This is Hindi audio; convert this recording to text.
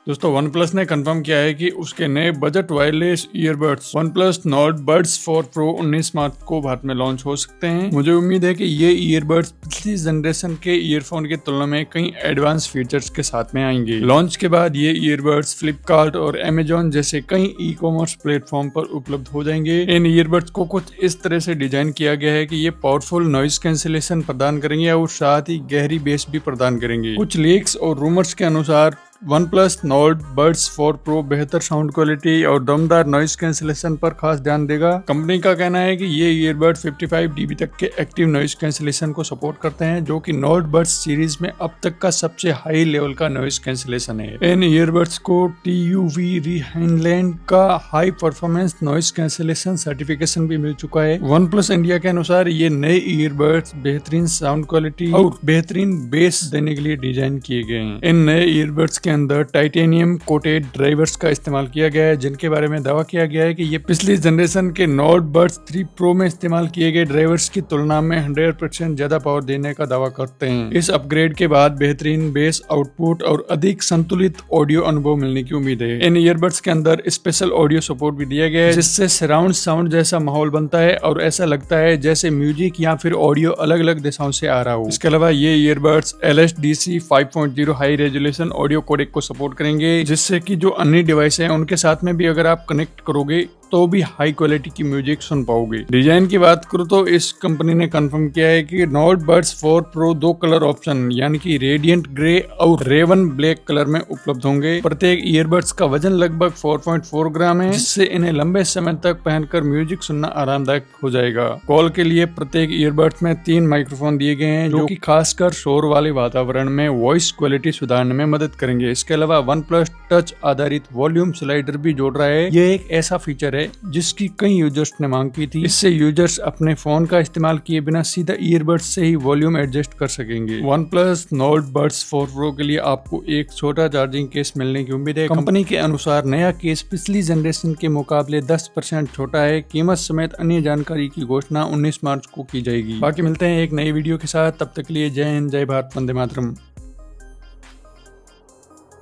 दोस्तों वन प्लस ने कंफर्म किया है कि उसके नए budget wireless earbuds one plus not buds 4 pro 19 मार्च को भारत में लॉन्च हो सकते हैं। मुझे उम्मीद है कि ये ईयरबड्स पिछली जनरेशन के ईयरफोन की तुलना में कई एडवांस फीचर्स के साथ में आएंगे। लॉन्च के बाद ये ईयरबड्स फ्लिपकार्ट और अमेजोन जैसे कई ई कॉमर्स प्लेटफॉर्म पर उपलब्ध हो जाएंगे। इन ईयरबड्स को कुछ इस तरह से डिजाइन किया गया है कि ये पावरफुल नॉइज कैंसिलेशन प्रदान करेंगे और साथ ही गहरी बेस भी प्रदान करेंगे। कुछ लीक्स और रूमर्स के अनुसार one plus not buds 4 pro बेहतर साउंड क्वालिटी और दमदार नॉइज कैंसिलेशन पर खास ध्यान देगा। कंपनी का कहना है कि ये ईयरबड 55 dB तक के एक्टिव नॉइज कैंसिलेशन को सपोर्ट करते हैं, जो कि नॉट बड्स सीरीज में अब तक का सबसे हाई लेवल का नॉइज कैंसिलेशन है। इन ईयरबड्स को TUV रिहाइनलैंड का high performance noise cancellation certification भी मिल चुका है। वन प्लस इंडिया के अनुसार ये नए ईयरबड्स बेहतरीन साउंड क्वालिटी और बेहतरीन बेस देने के लिए डिजाइन किए गए हैं। इन नए ईयरबड्स के अंदर टाइटेनियम कोटेड ड्राइवर्स का इस्तेमाल किया गया है, जिनके बारे में दावा किया गया है कि ये पिछली जनरेशन के नॉट बड्स 3 प्रो में इस्तेमाल किए गए ड्राइवर्स की तुलना में 100% ज्यादा पावर देने का दावा करते हैं। इस अपग्रेड के बाद बेहतरीन बेस आउटपुट और अधिक संतुलित ऑडियो अनुभव मिलने की उम्मीद है। इन ईयरबड्स के अंदर स्पेशल ऑडियो सपोर्ट भी दिया गया है, जिससे सराउंड साउंड जैसा माहौल बनता है और ऐसा लगता है जैसे म्यूजिक या फिर ऑडियो अलग अलग दिशाओं से आ रहा हो। इसके अलावा ये earbuds LSDC 5.0 high resolution audio codec को सपोर्ट करेंगे, जिससे कि जो अन्य डिवाइस है उनके साथ में भी अगर आप कनेक्ट करोगे तो भी हाई क्वालिटी की म्यूजिक सुन पाओगे। डिजाइन की बात करूँ तो इस कंपनी ने कंफर्म किया है कि not buds 4 pro 2 colour option यानी कि रेडियंट ग्रे और रेवन ब्लैक कलर में उपलब्ध होंगे। प्रत्येक ईयरबड्स का वजन लगभग 4.4 ग्राम है, जिससे इन्हें लंबे समय तक पहनकर म्यूजिक सुनना आरामदायक हो जाएगा। कॉल के लिए प्रत्येक ईयरबड्स में 3 माइक्रोफोन दिए गए हैं, जो कि खासकर शोर वाले वातावरण में वॉइस क्वालिटी सुधारने में मदद करेंगे। इसके अलावा वन प्लस टच आधारित वॉल्यूम स्लाइडर भी जोड़ रहा है। यह एक ऐसा फीचर है जिसकी कई यूजर्स ने मांग की थी। इससे यूजर्स अपने फोन का इस्तेमाल किए बिना सीधा ईयरबड्स से ही वॉल्यूम एडजस्ट कर सकेंगे। One plus not buds 4 pro के लिए आपको एक छोटा चार्जिंग केस मिलने की उम्मीद है। कंपनी के अनुसार नया केस पिछली जनरेशन के मुकाबले 10% छोटा है। कीमत समेत अन्य जानकारी की घोषणा 19 मार्च को की जाएगी। बाकी मिलते हैं एक नई वीडियो के साथ, तब तक के लिए जय हिंद, जय भारत, वंदे मातरम।